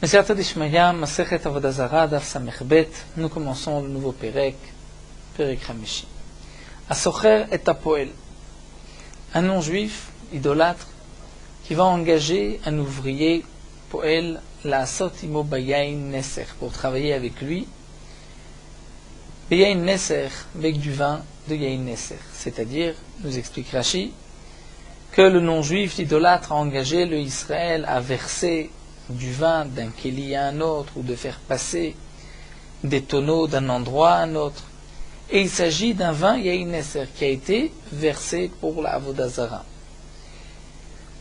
Mesirata d'Ishmaya, Masechet Avodah Zara, Daf Samech-Bet, nous commençons le nouveau Perek, Perek Hamishi. Asocher et Apoel, un non-juif, idolâtre, qui va engager un ouvrier, Poel, la Sotimo Bayain Neser, pour travailler avec lui, Bayain Neser, avec du vin de Yain Neser. C'est-à-dire, nous explique Rashi, que le non-juif, l'idolâtre, a engagé le Israël à verser du vin d'un kéli à un autre, ou de faire passer des tonneaux d'un endroit à un autre. Et il s'agit d'un vin Yain Neser qui a été versé pour la Avodah Zara.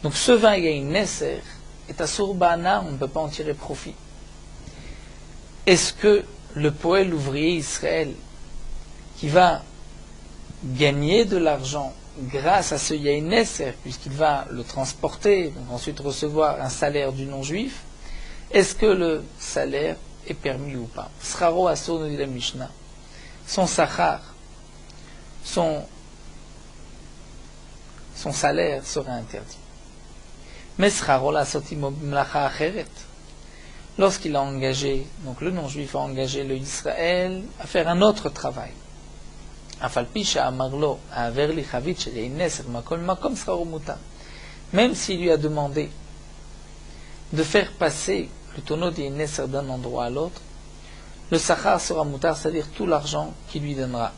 Donc ce vin Yain Neser est asur ba'ana, on ne peut pas en tirer profit. Est-ce que le poël ouvrier Israël, qui va gagner de l'argent grâce à ce Yain Neser, puisqu'il va le transporter, donc ensuite recevoir un salaire du non-juif, est-ce que le salaire est permis ou pas? Scharo asur, nous dit la Mishnah. Son sachar, son salaire sera interdit. Mais scharo la sotimo mlacha acheret. Lorsqu'il a engagé, donc le non-juif a engagé le Israël à faire un autre travail. Même s'il lui a demandé de faire passer le tonneau de Neser d'un endroit à l'autre, le sachar sera mutar, c'est-à-dire tout l'argent qu'il lui donnera.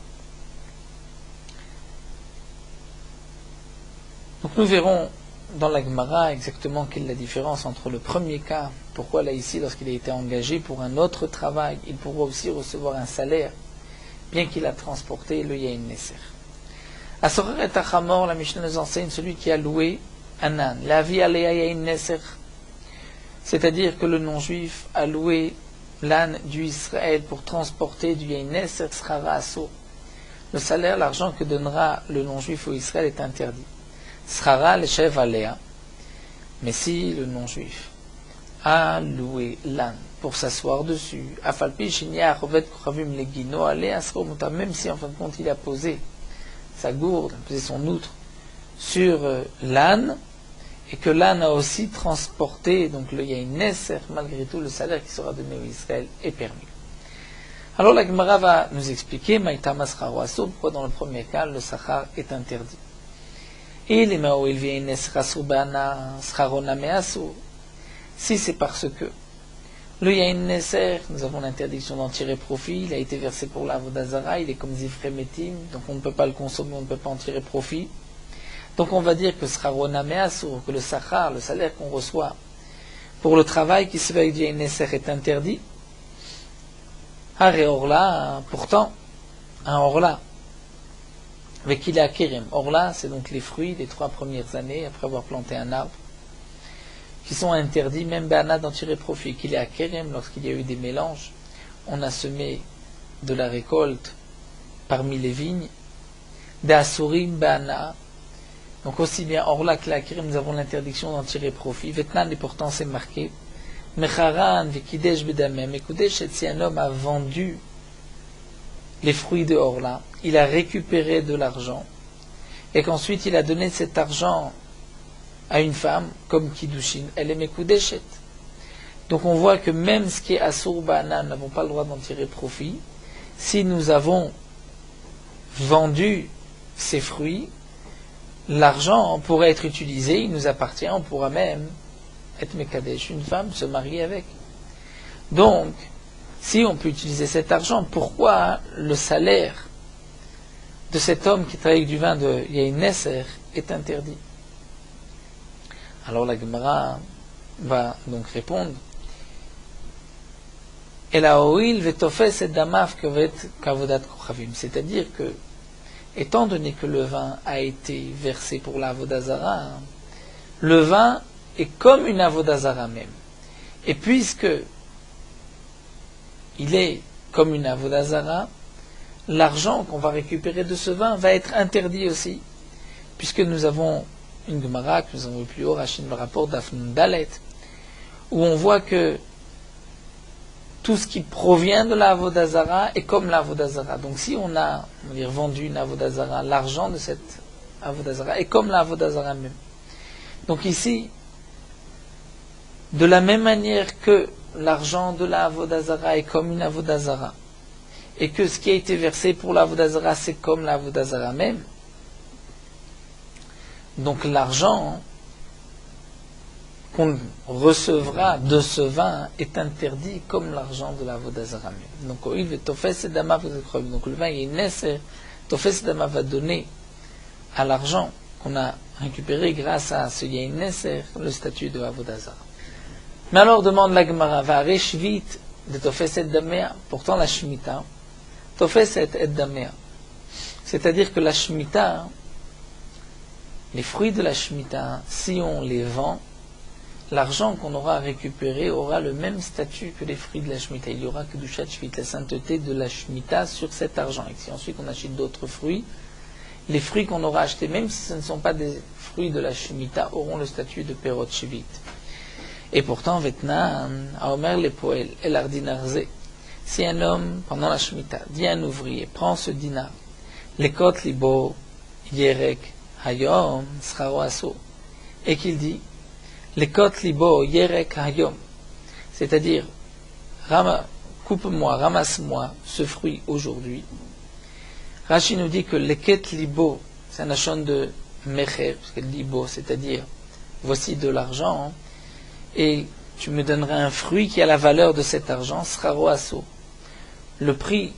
Donc nous verrons dans la Gemara exactement quelle est la différence entre le premier cas, pourquoi là ici, lorsqu'il a été engagé pour un autre travail, il pourra aussi recevoir un salaire, bien qu'il a transporté le Yain Neser. À Sorer et Achamor, la Mishnah nous enseigne celui qui a loué un âne. La vie aléa Yain Neser, c'est-à-dire que le non-juif a loué l'âne du Israël pour transporter du Yain Neser Schara Asur. Le salaire, l'argent que donnera le non-juif au Israël est interdit. Schara l'Eshev aléa. Mais si le non-juif a loué l'âne pour s'asseoir dessus, même si en fin de compte il a posé sa gourde, posé son outre sur l'âne, et que l'âne a aussi transporté donc le Yain Neser, malgré tout le salaire qui sera donné au Israël est permis. Alors la Gemara va nous expliquer pourquoi dans le premier cas le sachar est interdit. Et les Ma'oil Yain Neser asur ba'ana scharona me'asur. Si c'est parce que le Yain Neser, nous avons l'interdiction d'en tirer profit, il a été versé pour la Avodah Zara, il est comme zifremetim, donc on ne peut pas le consommer, on ne peut pas en tirer profit. Donc on va dire que Scharona Me'asur, que le sachar, le salaire qu'on reçoit pour le travail qui se fait avec du Yain Neser est interdit. Hare Orla, pourtant, un Orla, avec il a Kerem. Orla, c'est donc les fruits des 3 premières années, après avoir planté un arbre, qui sont interdits, même Ba'ana d'en tirer profit. Qu'il est à Kerem, lorsqu'il y a eu des mélanges, on a semé de la récolte parmi les vignes, d'Asurim Ba'ana, donc aussi bien Orla que la Kerem, nous avons l'interdiction d'en tirer profit. Vetnan, et pourtant c'est marqué, Mecharan, Vekidesh Bedamem, Ekudesh, et si un homme a vendu les fruits de Orla, il a récupéré de l'argent, et qu'ensuite il a donné cet argent à une femme, comme Kiddushin, elle est Mekudeshet. Donc on voit que même ce qui est Asur Ba'ana, nous n'avons pas le droit d'en tirer profit. Si nous avons vendu ces fruits, l'argent pourrait être utilisé, il nous appartient, on pourra même être Mekadesh, une femme, se marier avec. Donc, si on peut utiliser cet argent, pourquoi le salaire de cet homme qui travaille avec du vin de Yain Neser est interdit? Alors la Gemara va donc répondre, c'est-à-dire que, étant donné que le vin a été versé pour la Avodah Zara, le vin est comme une Avodah Zara même. Et puisque il est comme une Avodah Zara, l'argent qu'on va récupérer de ce vin va être interdit aussi, puisque nous avons une Gemara que nous avons vu plus haut, Rachid le rapport d'Afnun Dalet, où on voit que tout ce qui provient de la Avodah Zara est comme la Avodah Zara. Donc si on a vendu une Avodah Zara, l'argent de cette Avodah Zara est comme la Avodah Zara même. Donc ici, de la même manière que l'argent de la Avodazara est comme une Avodazara, et que ce qui a été versé pour la Avodazara, c'est comme la Avodazara même, donc l'argent qu'on recevra de ce vin est interdit comme l'argent de la Avodazara même. Donc le vin est nécessaire. Tofes Dama va donner à l'argent qu'on a récupéré grâce à ce Yain Neser le statut de Avodazara. Mais alors demande la Gemara, va reshvit de Tofes et Damea, pourtant la Shemitah, Tofes et Damea. C'est-à-dire que la Shemitah, les fruits de la Shemitah, si on les vend, l'argent qu'on aura récupéré aura le même statut que les fruits de la Shemitah. Il y aura que du Shvit, la sainteté de la Shemitah sur cet argent. Et si ensuite on achète d'autres fruits, les fruits qu'on aura achetés, même si ce ne sont pas des fruits de la Shemitah, auront le statut de Perot Shvit. Et pourtant, Vetna, a Omer le Poel, El Ardinarze, si un homme, pendant la Shemitah, dit à un ouvrier, prends ce dinar, Lekot Libo, Yerek, Hayom, Scharo Aso, et qu'il dit, Lekot Libo, Yerek, Hayom, c'est-à-dire, coupe-moi, ramasse-moi ce fruit aujourd'hui. Rashi nous dit que Leket Libo, c'est un achon de Mecher, parce que Libo, c'est-à-dire, voici de l'argent, et tu me donneras un fruit qui a la valeur de cet argent, Scharo Aso. Le prix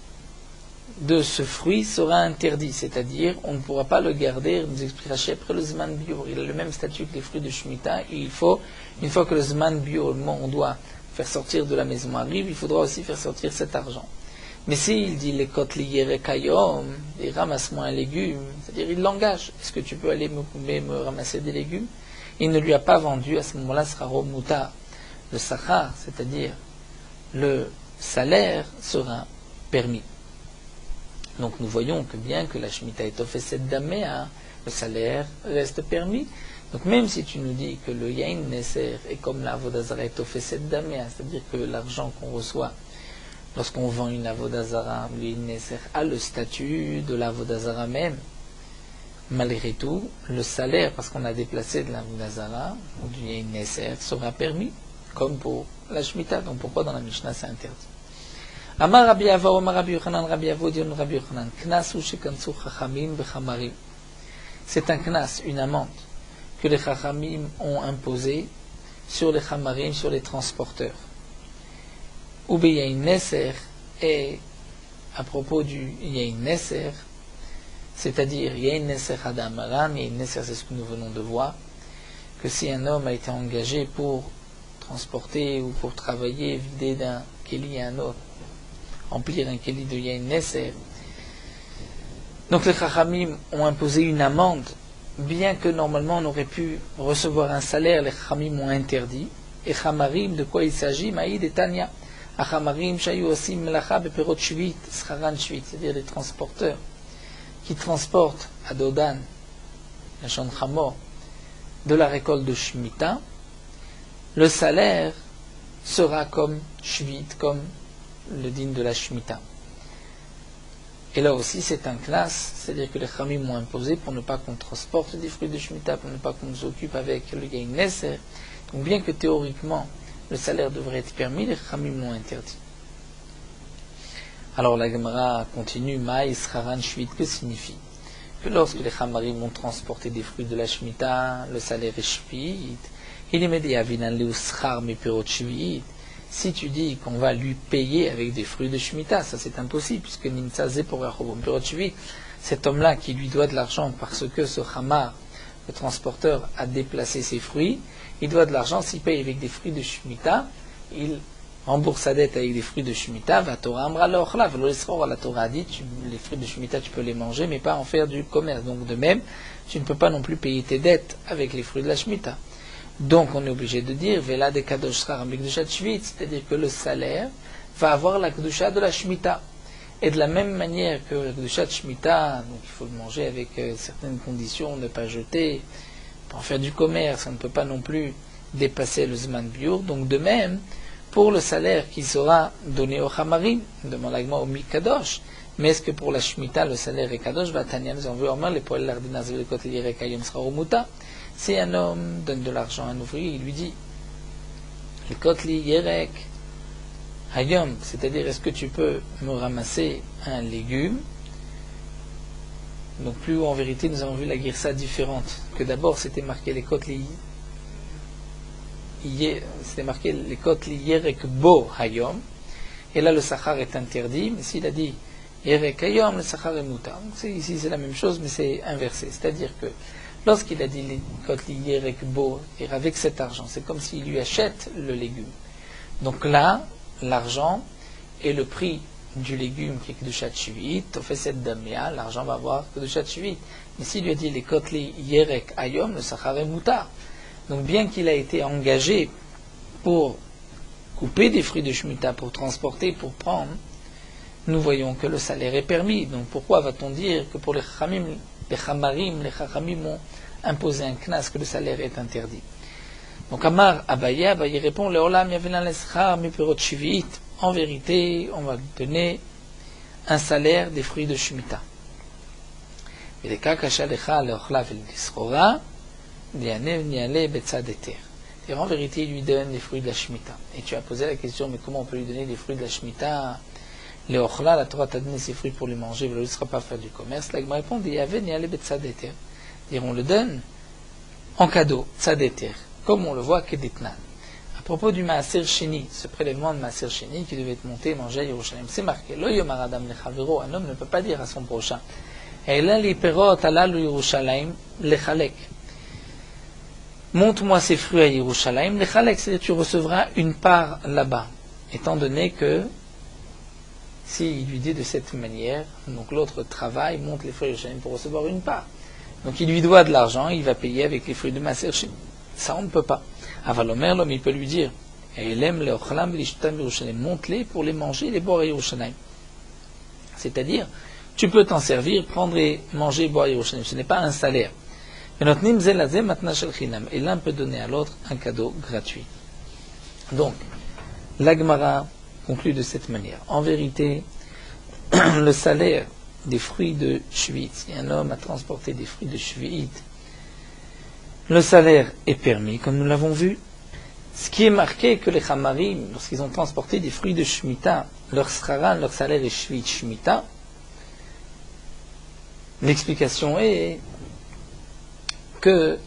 de ce fruit sera interdit, c'est-à-dire on ne pourra pas le garder, nous explique Rashi après le Zman Biur, il a le même statut que les fruits de Shemitah, et il faut, une fois que le Zman Biur, le moment où on doit faire sortir de la maison arrive, il faudra aussi faire sortir cet argent. Mais s'il dit les côtes liées kayom, et ramasse-moi un légume, c'est-à-dire il l'engage, est-ce que tu peux aller me ramasser des légumes? Il ne lui a pas vendu, à ce moment-là, sera muta, le sachar, c'est-à-dire le salaire sera permis. Donc nous voyons que bien que la Shemitah est offesset damea, le salaire reste permis. Donc même si tu nous dis que le yain neser est comme la avodazara est offesset damea, c'est-à-dire que l'argent qu'on reçoit lorsqu'on vend une avodazara, le yain neser a le statut de l'avodazara même, malgré tout, le salaire, parce qu'on a déplacé de l'avodazara, ou du yain neser, sera permis, comme pour la Shemitah. Donc pourquoi dans la Mishnah c'est interdit? Amar Rabbi Ava, Omar Rabbi Yochanan, Rabbi Avo, Dion Rabbi Yochanan, Knas ou Shekansu Chachamim Bechamarim. C'est un knas, une amende, que les Chachamim ont imposé sur les Chamarim, sur les transporteurs. Ou Yain Neser, et à propos du Yain Neser, c'est-à-dire Yain Neser Adam Aram, Yain Neser, c'est ce que nous venons de voir, que si un homme a été engagé pour transporter ou pour travailler, vider d'un keli à un autre, remplir un keli de Yain Neser. Donc les Chachamim ont imposé une amende, bien que normalement on aurait pu recevoir un salaire, les Chachamim ont interdit. Et Chamarim, de quoi il s'agit? Maïd et Tanya. Chamarim, Shayu Osim Melacha Beperot Shvit, Scharan Shvit, c'est-à-dire les transporteurs qui transportent à Dodan, la Shon Chamor, de la récolte de Shemitah. Le salaire sera comme Shvit, comme le din de la Shemitah. Et là aussi, c'est un classe, c'est-à-dire que les Chamim m'ont imposé pour ne pas qu'on transporte des fruits de Shemitah, pour ne pas qu'on nous occupe avec le Yain Neser. Donc, bien que théoriquement, le salaire devrait être permis, les Chamim l'ont interdit. Alors, la Gemara continue, Maïs, Haran, Shvit, que signifie? Que lorsque les Chamarim ont transporté des fruits de la Shemitah, le salaire est Shvit. Il est médé à Vinan Leuschar, mais Perot Shvit. Si tu dis qu'on va lui payer avec des fruits de Shemitah, ça c'est impossible, puisque Nimtza Zepor Yachobom Perot Shvit, cet homme-là qui lui doit de l'argent parce que ce Hamar, le transporteur, a déplacé ses fruits, il doit de l'argent, s'il paye avec des fruits de Shemitah, il rembourse sa dette avec des fruits de Shemitah, va Torah Amra Lochla, la Torah a dit, les fruits de Shemitah tu peux les manger, mais pas en faire du commerce. Donc de même, tu ne peux pas non plus payer tes dettes avec les fruits de la Shemitah. Donc on est obligé de dire Vela de Kadosh Schar Mikdushat Shvit, c'est-à-dire que le salaire va avoir la Kedusha de la Shemitah. Et de la même manière que la Kedusha de Shemitah, donc il faut le manger avec certaines conditions, ne pas jeter, pour faire du commerce, on ne peut pas non plus dépasser le Zman Biur. Donc de même, pour le salaire qui sera donné au Chamarim, demande l'agma au Mikadosh, mais est-ce que pour la Shemitah le salaire est Kadosh? Va Tanya nous envoie en main les poils l'ardinaz le côté l'irek ayom sera au muta. Si un homme donne de l'argent à un ouvrier, il lui dit, le kotli yerek Hayom, c'est-à-dire est-ce que tu peux me ramasser un légume? Donc plus haut, en vérité, nous avons vu la girsa différente. Que d'abord, c'était marqué les kotli. C'était marqué les kotli yerek bo hayom. Et là, le sachar est interdit. Mais s'il a dit yerek hayom, le sachar est mutar. Ici, c'est la même chose, mais c'est inversé. C'est-à-dire que lorsqu'il a dit les kotli yerek bo, et avec cet argent, c'est comme s'il lui achète le légume. Donc là, l'argent et le prix du légume qui est Kedushat Shvi'it, on fait cette damia, l'argent va avoir Kedushat Shvi'it. Mais s'il lui a dit les kotli yerek ayom, le sachar est mutar. Donc bien qu'il a été engagé pour couper des fruits de Shemitah, pour transporter, pour prendre, nous voyons que le salaire est permis. Donc pourquoi va-t-on dire que pour les chamarim, les chachamim ont imposé un knas, que le salaire est interdit? Donc Amar Abaye répond, Leolam yavelan leschar mipirot shvi'it. En vérité, on va lui donner un salaire des fruits de Shemitah. En vérité, il lui donne les fruits de la Shemitah. Et tu as posé la question, mais comment on peut lui donner les fruits de la Shemitah? Leochla, la Torah t'a donné ses fruits pour les manger, mais il ne sera pas faire du commerce. L'Agma répond, on le donne en cadeau, tzadeter, comme on le voit Kedetnan. À propos du Maaser Sheni, ce prélèvement de Maaser Sheni qui devait être monté et mangé à Yerushalayim, c'est marqué, Lo yomar adam lechavero, un homme ne peut pas dire à son prochain, Ela li perot alalu Yerushalayim lechalek. Montre-moi ces fruits à Yerushalayim lechalek, c'est-à-dire tu recevras une part là-bas, étant donné que s'il lui dit de cette manière, donc l'autre travaille, monte les fruits à Yerushalayim pour recevoir une part. Donc il lui doit de l'argent, il va payer avec les fruits de Maaser Sheni. Ça, on ne peut pas. Avalomer, l'homme, il peut lui dire, monte-les pour les manger et les boire à Yerushalayim. C'est-à-dire, tu peux t'en servir, prendre et manger et boire à Yerushalayim. Ce n'est pas un salaire. Et l'un peut donner à l'autre un cadeau gratuit. Donc, l'Agmara conclut de cette manière. En vérité, le salaire des fruits de Shvi'it, si un homme a transporté des fruits de Shvi'it, le salaire est permis, comme nous l'avons vu. Ce qui est marqué que les Chamarim, lorsqu'ils ont transporté des fruits de Shemitah, leur sraran, leur salaire est Shvi'it Shemitah. L'explication est que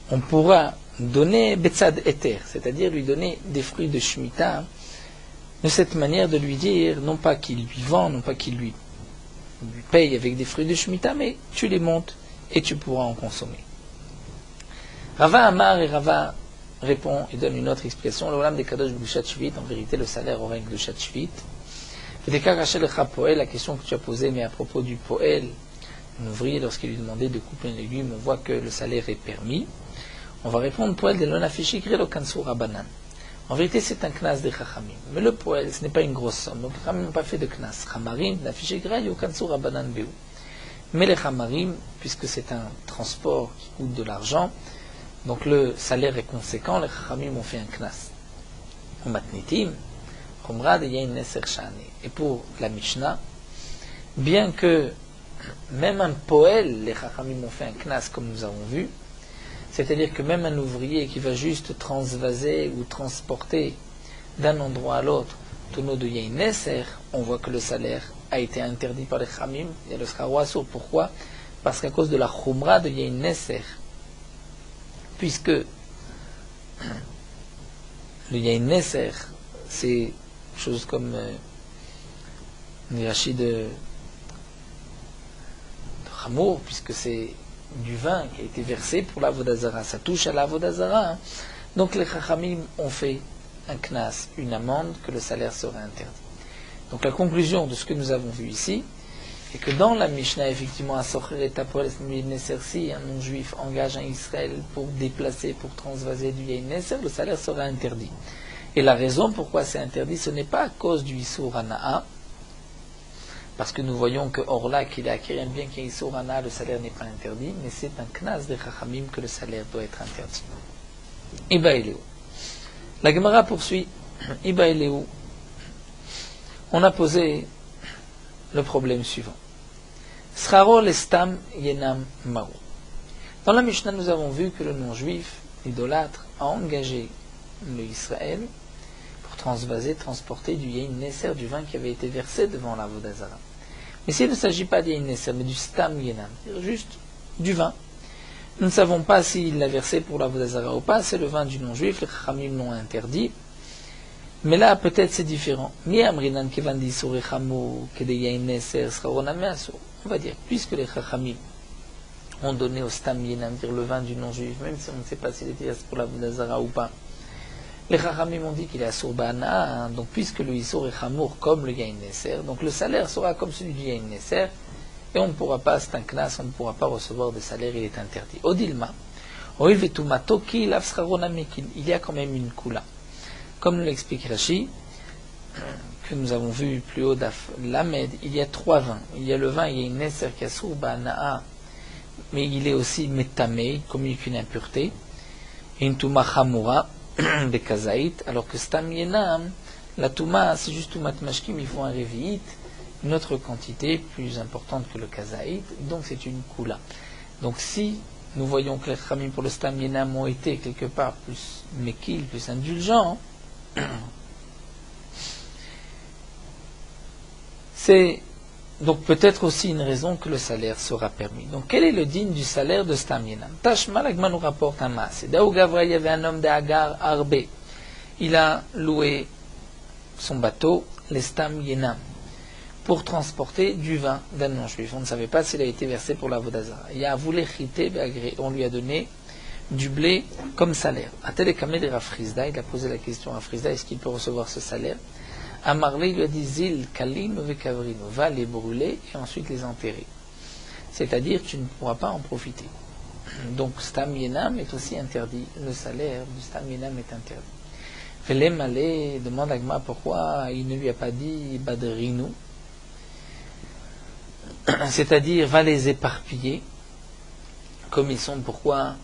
on pourra donner Betzad Eter, c'est-à-dire lui donner des fruits de Shemitah, de cette manière de lui dire, non pas qu'il lui vend, non pas qu'il lui paye avec des fruits de Shemitah, mais tu les montes et tu pourras en consommer. Rava Amar et Rava répond et donne une autre explication. Le Olam des Kadosh B'Gdushat Shvi'it, en vérité, le salaire aurait une B'Gdushat Shvi'it. La question que tu as posée, mais à propos du Poel, un ouvrier, lorsqu'il lui demandait de couper un légume, on voit que le salaire est permis. On va répondre Poel de l'Onafishi Grelo Kansur Rabanan. En vérité, c'est un knas des Chachamim. Mais le Poel, ce n'est pas une grosse somme. Donc les Chachamim n'ont pas fait de knas. Chamarim, l'Afishi Grelo Kansur Rabanan Beou. Mais les Chamarim, puisque c'est un transport qui coûte de l'argent, donc le salaire est conséquent, les Chachamim ont fait un knas. Au Matnitim, Chumrad et Yain Neser Shane. Et pour la Mishnah, bien que même un poël, les Chachamim ont fait un knas comme nous avons vu, c'est-à-dire que même un ouvrier qui va juste transvaser ou transporter d'un endroit à l'autre tonneau de Yain Neser, on voit que le salaire a été interdit par les Chachamim, il y a le Scharoasso. Pourquoi? Parce qu'à cause de la Chumra de Yain Neser, puisque le Yain Neser, c'est chose comme Nirachi de Chamour, puisque c'est du vin qui a été versé pour la Vodazara, ça touche à la Vodazara. Hein. Donc les Chachamim ont fait un knas, une amende, que le salaire serait interdit. Donc la conclusion de ce que nous avons vu ici, et que dans la Mishnah, effectivement, à Socher et Tapol, si un non-juif engage un Israël pour déplacer, pour transvaser du Yain Neser, le salaire sera interdit. Et la raison pourquoi c'est interdit, ce n'est pas à cause du Issour Hana'a, parce que nous voyons que Orla, qu'il a acquis un bien qui est Issour Hana'a, le salaire n'est pas interdit, mais c'est un knas de Chachamim que le salaire doit être interdit. Iba Eléou. La Gemara poursuit. Iba Eléou. On a posé le problème suivant. Sraro lestam yenam ma'u. Dans la Mishnah, nous avons vu que le non-juif, l'idolâtre, a engagé le Israël pour transvaser, transporter du yain nesser, du vin qui avait été versé devant la Vodazara. Mais s'il ne s'agit pas de yain nesser, mais du stam yenam, juste du vin, nous ne savons pas s'il l'a versé pour la Vodazara ou pas, c'est le vin du non-juif, les Chachamim l'ont interdit. Mais là, peut-être c'est différent. On va dire, puisque les Chachamim ont donné au stam yenam, dire le vin du non-juif, même si on ne sait pas s'il était versé pour la Vodazara ou pas, les Chachamim ont dit qu'il est assour ba'ana, donc puisque le issour est chamour comme le yain nesser, donc le salaire sera comme celui du yain nesser, et on ne pourra pas, c'est un knas, on ne pourra pas recevoir de salaire, il est interdit. Odilma, il y a quand même une kula. Comme l'explique Rashi, que nous avons vu plus haut d'Af Lamed, il y a 3 vins. Il y a le vin yain nesser qui est assour ba'ana, mais il est aussi metame, il communique une impureté, et une touma chamoura, des kazaït, alors que stam yenam, la touma, c'est juste toumat mashkim, il faut un révi'it, une autre quantité plus importante que le kazaït, donc c'est une kula. Donc si nous voyons que les khamim pour le stam yenam ont été quelque part plus mekil, plus indulgents, c'est donc peut-être aussi une raison que le salaire sera permis. Donc quel est le digne du salaire de stam yenam? Tashma l'agma nous rapporte un mas. Daou Gavra, il y avait un homme d'Agar Arbe. Il a loué son bateau, les stam yenam, pour transporter du vin d'un non-juif. On ne savait pas s'il a été versé pour la Vodazara. Il a voulu chité be'agré. On lui a donné du blé comme salaire. Atelekame de Rafrizda, il a posé la question à Rafrizda, est-ce qu'il peut recevoir ce salaire? Amarlé lui a dit Zil, Kalim, Vekavrino, va les brûler et ensuite les enterrer. C'est-à-dire, tu ne pourras pas en profiter. Donc, Stam Yenam est aussi interdit. Le salaire du Stam Yenam est interdit. Velem Malé demande à Gma pourquoi il ne lui a pas dit Badrinu, c'est-à-dire, va les éparpiller, comme ils sont, pourquoi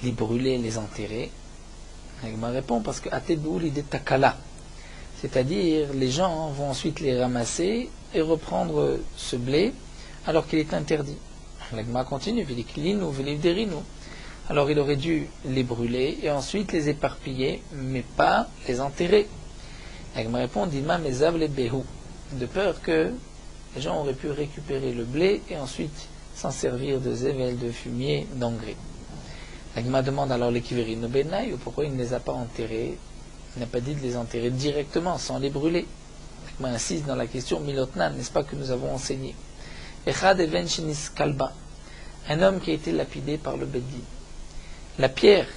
les brûler, les enterrer? Gma répond parce que Atebou l'idée Takala. C'est-à-dire, les gens vont ensuite les ramasser et reprendre ce blé alors qu'il est interdit. L'agma continue, alors il aurait dû les brûler et ensuite les éparpiller, mais pas les enterrer. L'agma répond, Dima mezav le behu, de peur que les gens auraient pu récupérer le blé et ensuite s'en servir de zével, de fumier, d'engrais. L'agma demande alors les kiverino benaï, ou pourquoi il ne les a pas enterrés. Il n'a pas dit de les enterrer directement, sans les brûler. Je insiste dans la question Milotnan, n'est-ce pas que nous avons enseigné? Echad even shenis kalba, un homme qui a été lapidé par le Beddin. La pierre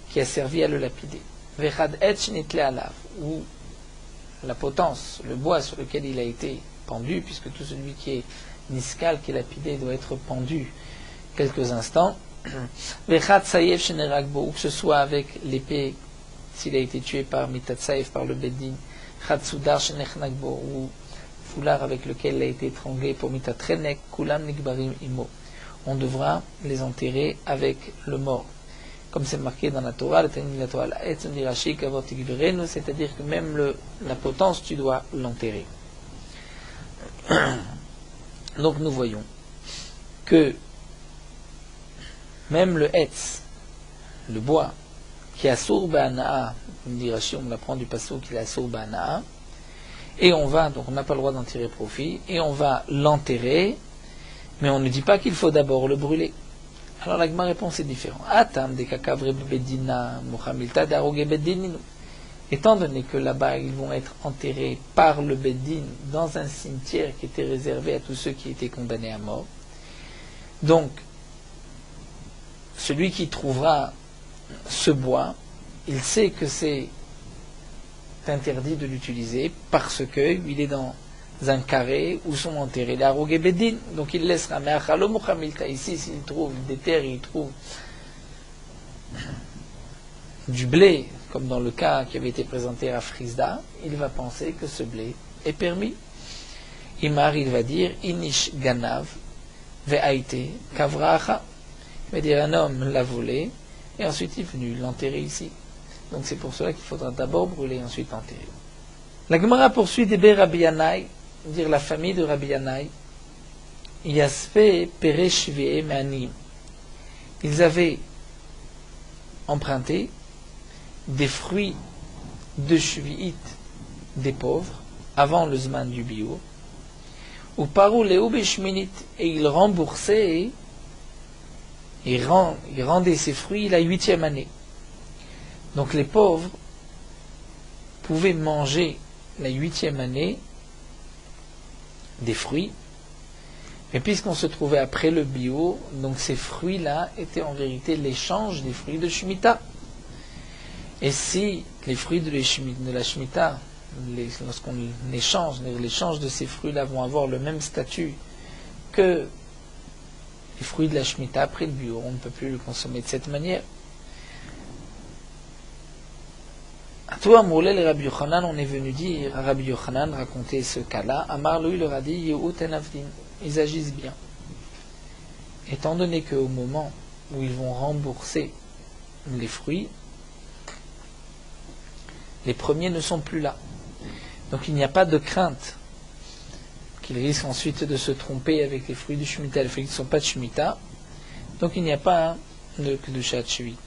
qui a servi à le lapider. Vechad et shenitle alav, ou la potence, le bois sur lequel il a été pendu, puisque tout celui qui est niskal, qui est lapidé, doit être pendu quelques instants. Vechad sayef sheneragbo, ou que ce soit avec l'épée, s'il a été tué par Mitatsaïf, par le Beddin, Khatsudar Shenechnagbo, ou foulard avec lequel il a été étranglé pour Mitatrenek, Kulam Nikbarim Imo. On devra les enterrer avec le mort. Comme c'est marqué dans la Torah, c'est-à-dire que même la potence, tu dois l'enterrer. Donc nous voyons que même le Hetz, le bois, qui est assour ba'ana'a, on dit Rashi, on l'apprend du passo qu'il est assour ba'ana'a, et on va, donc on n'a pas le droit d'en tirer profit, et on va l'enterrer, mais on ne dit pas qu'il faut d'abord le brûler. Alors la Gemara répond c'est différent. Atam de kakavre bedina muhamilta daroge bedininu. Étant donné que là-bas ils vont être enterrés par le Beddin dans un cimetière qui était réservé à tous ceux qui étaient condamnés à mort, donc celui qui trouvera ce bois, il sait que c'est interdit de l'utiliser parce qu'il est dans un carré où sont enterrés les Harogué Bedin, donc il laissera. Mais ici, s'il trouve des terres, il trouve du blé, comme dans le cas qui avait été présenté à Frisda, il va penser que ce blé est permis. Imar, il va dire Inish Ganav Ve'aite Kavracha. Il va dire un homme l'a volé et ensuite il est venu l'enterrer ici. Donc c'est pour cela qu'il faudra d'abord brûler et ensuite enterrer. La Gemara poursuit d'Ebe Rabbi Yanaï, dire la famille de Rabbi Yanaï, Yasfe Peresh Ve'emanim. Ils avaient emprunté des fruits de Shvi'it des pauvres, avant le Zman du Biour, ou Parou Léou Beshminit, et il remboursait, il rendait ses fruits la 8e année. Donc les pauvres pouvaient manger la 8e année des fruits, mais puisqu'on se trouvait après le Biour, donc ces fruits-là étaient en vérité l'échange des fruits de Shemitah. Et si les fruits de la Shemitah, lorsqu'on échange, l'échange de ces fruits-là vont avoir le même statut que les fruits de la Shemitah après le Biour, on ne peut plus le consommer de cette manière. À toi, Moulel et Rabbi Yochanan, on est venu dire, à Rabbi Yochanan raconter ce cas-là, Amar lui leur a dit, Yehout en Avdim, ils agissent bien. Étant donné qu'au moment où ils vont rembourser les fruits, les premiers ne sont plus là. Donc il n'y a pas de crainte qu'ils risquent ensuite de se tromper avec les fruits du Shemitah, les fruits qui ne sont pas de Shemitah. Donc il n'y a pas de Kedushat Shvit.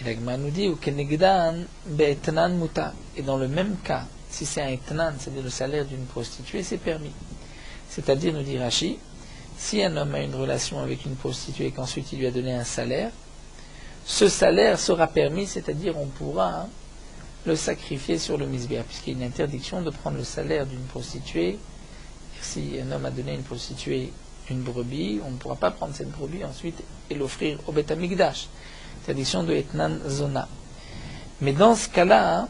Et la Gemara nous dit, ou Kenegdan be'etnan muta. Et dans le même cas, si c'est un etnan, c'est-à-dire le salaire d'une prostituée, c'est permis. C'est-à-dire, nous dit Rashi, si un homme a une relation avec une prostituée et qu'ensuite il lui a donné un salaire, ce salaire sera permis, c'est-à-dire on pourra le sacrifier sur le misbéa, puisqu'il y a une interdiction de prendre le salaire d'une prostituée. Si un homme a donné à une prostituée une brebis, on ne pourra pas prendre cette brebis ensuite et l'offrir au Beth Amikdash. Interdiction de Etnan Zona. Mais dans ce cas-là,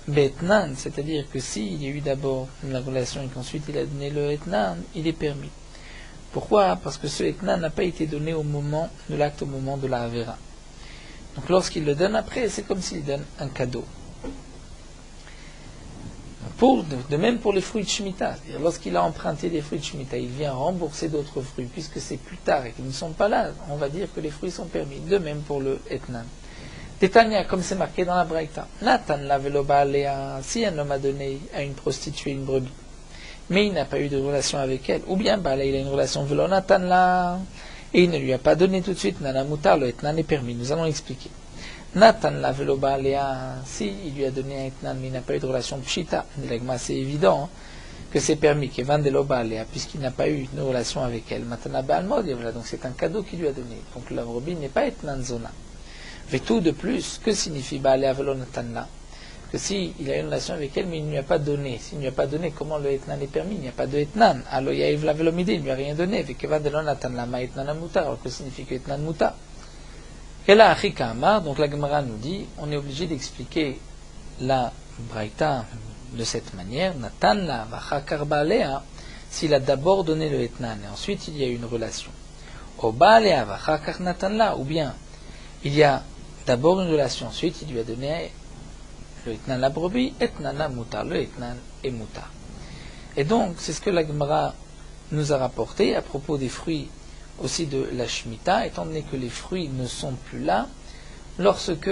Betnan, c'est-à-dire que s'il y a eu d'abord la relation et qu'ensuite il a donné le Etnan, il est permis. Pourquoi ? Parce que ce Etnan n'a pas été donné au moment de l'acte, au moment de la Avera. Donc lorsqu'il le donne après, c'est comme s'il donne un cadeau. De même pour les fruits de Shemitah, c'est-à-dire lorsqu'il a emprunté des fruits de Shemitah, il vient rembourser d'autres fruits, puisque c'est plus tard et qu'ils ne sont pas là, on va dire que les fruits sont permis. De même pour le Etnan. Détania, comme c'est marqué dans la Braïta, Natan la veloba alea, si un homme a donné à une prostituée une brebis, mais il n'a pas eu de relation avec elle, ou bien bah, là, il a une relation velo Natan la, et il ne lui a pas donné tout de suite, Nana Moutar, le Etnan est permis, nous allons expliquer. Nathan la veloba alea, si il lui a donné un etnan, mais il n'a pas eu de relation pshita, c'est évident hein, que c'est permis, que vandeloba alea, puisqu'il n'a pas eu de relation avec elle. Matana balmod, voilà, donc c'est un cadeau qu'il lui a donné. Donc la brebis n'est pas etnan zona. Mais tout de plus, que signifie baalea velo natan la? Que si il a eu une relation avec elle, mais il ne lui a pas donné. S'il ne lui a pas donné, comment le etnan est permis? Il n'y a pas de etnan. Alors yaïv la velomide, il ne lui a rien donné. Avec vandelo natan la ma etnan amuta, alors que signifie que etnan muta? Et là, Achikama, donc la Gemara nous dit, on est obligé d'expliquer la Braïta de cette manière, Natan la vachakar baalea, s'il a d'abord donné le etnan et ensuite il y a eu une relation. O baalea vachakar natan la, ou bien il y a d'abord une relation, ensuite il lui a donné le etnan la brebis, etnan la mutar, le etnan est mutar. Et donc, c'est ce que la Gemara nous a rapporté à propos des fruits aussi de la Shemitah, étant donné que les fruits ne sont plus là, lorsque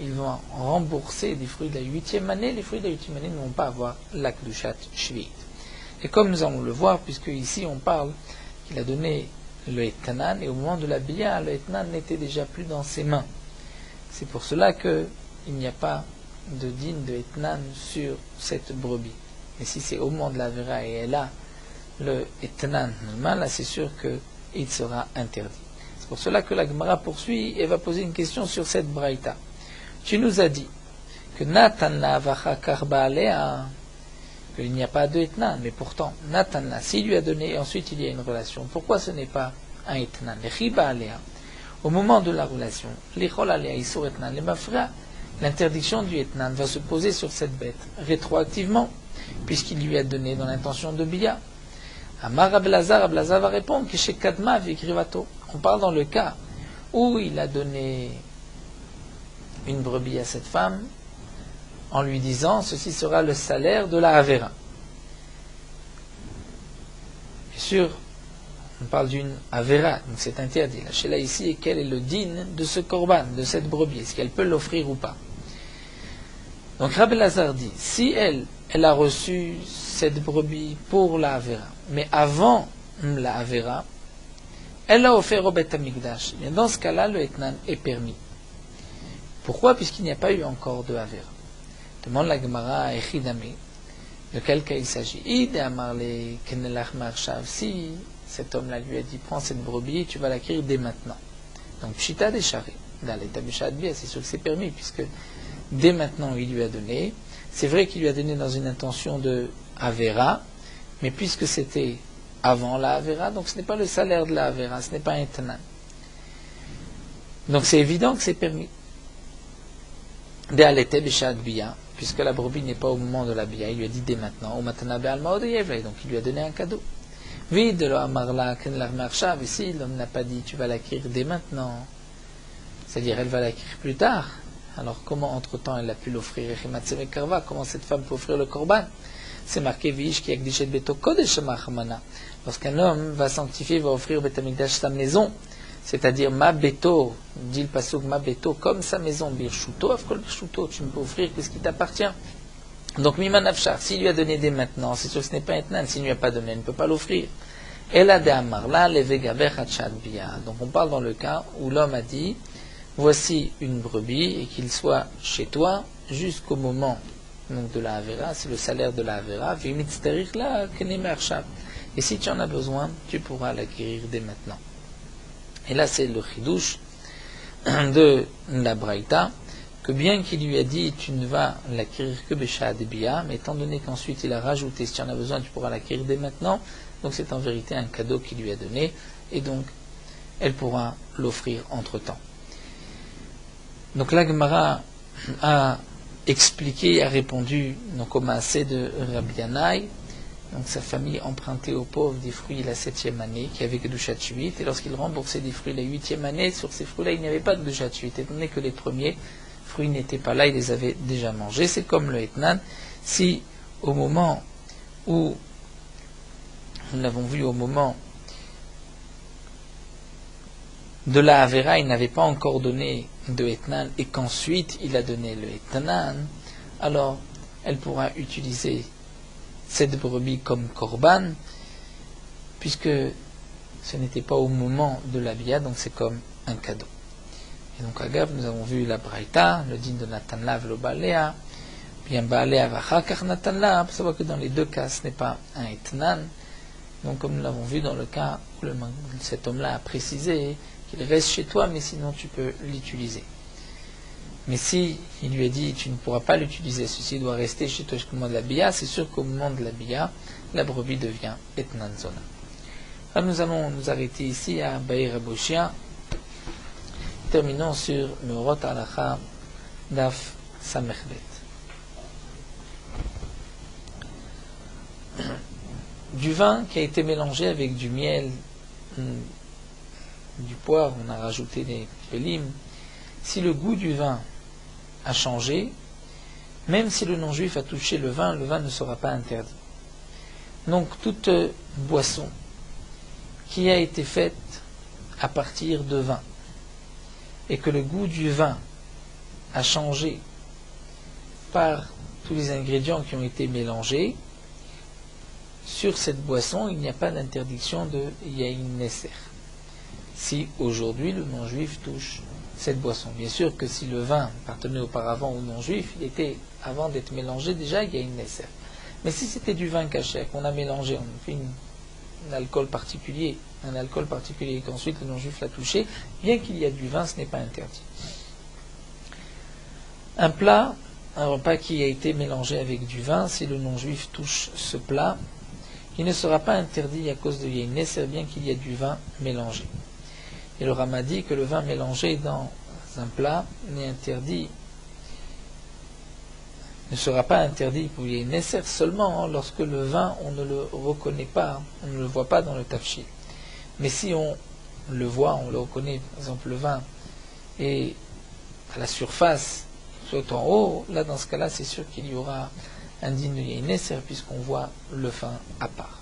ils vont rembourser des fruits de la 8e année, les fruits de la 8e année ne vont pas avoir la Kedushat Shvit. Et comme nous allons le voir, puisque ici on parle qu'il a donné le Etnan, et au moment de la Bia, le Etnan n'était déjà plus dans ses mains. C'est pour cela qu'il n'y a pas de din de Etnan sur cette brebis. Mais si c'est au moment de la Vera et elle a le Etnan normal, là c'est sûr que il sera interdit. C'est pour cela que la Gemara poursuit et va poser une question sur cette braïta. Tu nous as dit que Natan la vachakar baalea, qu'il n'y a pas de etnan, mais pourtant Natan la, s'il lui a donné et ensuite il y a une relation, pourquoi ce n'est pas un etnan? Lechi baalea, au moment de la relation, lechol alea isur etnan le mafra, l'interdiction du etnan va se poser sur cette bête rétroactivement, puisqu'il lui a donné dans l'intention de bia. Amar Abelazar va répondre que chez Kadma Vikrivato, on parle dans le cas où il a donné une brebis à cette femme en lui disant ceci sera le salaire de la Avera. Bien sûr, on parle d'une Avera, donc c'est interdit. La Sheila ici est quel est le din de ce korban, de cette brebis, est-ce qu'elle peut l'offrir ou pas? Donc Rabbi Lazar dit, si elle a reçu cette brebis pour la Avera, mais avant la Avera, elle l'a offert au Beth Amikdash. Et dans ce cas-là, le Etnan est permis. Pourquoi? Puisqu'il n'y a pas eu encore de Avera. Demande la Gemara Echidame. De quel cas il s'agit? Si cet homme-là lui a dit prends cette brebis et tu vas l'acquérir dès maintenant. Donc pshita des charés. Dans l'état bia, c'est sûr que c'est permis puisque dès maintenant il lui a donné. C'est vrai qu'il lui a donné dans une intention de Avera, mais puisque c'était avant la Avera, donc ce n'est pas le salaire de la Avera, ce n'est pas un Tanan. Donc c'est évident que c'est permis. De'alete b'shad bia, puisque la brebis n'est pas au moment de la bia, il lui a dit dès maintenant, donc il lui a donné un cadeau. Vide lo amarla ken la marchav, ici l'homme n'a pas dit tu vas l'acquérir dès maintenant, c'est-à-dire elle va l'acquérir plus tard. Alors comment entre-temps elle a pu l'offrir? Comment cette femme peut offrir le korban? C'est marqué Vish qui akdishet beto kodesh ma'achamana. Lorsqu'un homme va sanctifier, va offrir Beth Amikdash sa maison, c'est-à-dire ma beto, dit le pasuk ma beto, comme sa maison, birshuto, afkol birshuto, tu ne peux offrir que ce qui t'appartient. Donc miman afshar, s'il lui a donné dès maintenant, c'est sûr que ce n'est pas etnan, s'il ne lui a pas donné, il ne peut pas l'offrir. Ela de amarla levegaber hachad bia. Donc on parle dans le cas où l'homme a dit voici une brebis et qu'il soit chez toi jusqu'au moment donc, de la Avera, c'est le salaire de la Avera, et si tu en as besoin, tu pourras l'acquérir dès maintenant. Et là c'est le chidouche de la Braïta, que bien qu'il lui a dit tu ne vas l'acquérir que Beshad Bia, mais étant donné qu'ensuite il a rajouté si tu en as besoin, tu pourras l'acquérir dès maintenant, donc c'est en vérité un cadeau qu'il lui a donné, et donc elle pourra l'offrir entre temps. Donc la Gemara a expliqué, a répondu donc, au maasé de Rabbi Yannai, donc sa famille empruntait aux pauvres des fruits la 7e année, qui avait Kedushat 8, et lorsqu'il remboursait des fruits la 8e année, sur ces fruits-là il n'y avait pas de Kedushat 8, étant donné que les premiers fruits n'étaient pas là, il les avait déjà mangés. C'est comme le Etnan, si au moment où, nous l'avons vu au moment de la Avera, il n'avait pas encore donné de Etnan et qu'ensuite il a donné le Etnan, alors elle pourra utiliser cette brebis comme korban, puisque ce n'était pas au moment de la bia, donc c'est comme un cadeau. Et donc à Gav, nous avons vu la Braïta, le din de Natan Lav, le Balea, bien Balea Vachakar Natan Lav, pour savoir que dans les deux cas ce n'est pas un Etnan. Donc comme nous l'avons vu dans le cas où cet homme-là a précisé qu'il reste chez toi, mais sinon tu peux l'utiliser. Mais si il lui a dit tu ne pourras pas l'utiliser, ceci doit rester chez toi jusqu'au moment de la bia, c'est sûr qu'au moment de la bia, la brebis devient etnan zona. Alors nous allons nous arrêter ici à Baïr Aboshia. Terminons sur Meorot Halacha Daf Samechbet. Du vin qui a été mélangé avec du miel, du poivre, on a rajouté des pélim. Si le goût du vin a changé, même si le non-juif a touché le vin ne sera pas interdit. Donc toute boisson qui a été faite à partir de vin et que le goût du vin a changé par tous les ingrédients qui ont été mélangés, sur cette boisson, il n'y a pas d'interdiction de yain neser. Si aujourd'hui le non-juif touche cette boisson. Bien sûr que si le vin appartenait auparavant au non-juif, il était, avant d'être mélangé, déjà yain neser. Mais si c'était du vin caché, qu'on a mélangé, on a fait un alcool particulier et qu'ensuite le non-juif l'a touché, bien qu'il y a du vin, ce n'est pas interdit. Un plat, un repas qui a été mélangé avec du vin, si le non-juif touche ce plat, il ne sera pas interdit à cause de yain neser, bien qu'il y a du vin mélangé. Et le Rama dit que le vin mélangé dans un plat ne sera pas interdit pour yain neser seulement lorsque le vin, on ne le reconnaît pas, on ne le voit pas dans le tafshil. Mais si on le voit, on le reconnaît, par exemple le vin est à la surface, soit en haut, là dans ce cas-là, c'est sûr qu'il y aura un din de yain neser puisqu'on voit le vin à part.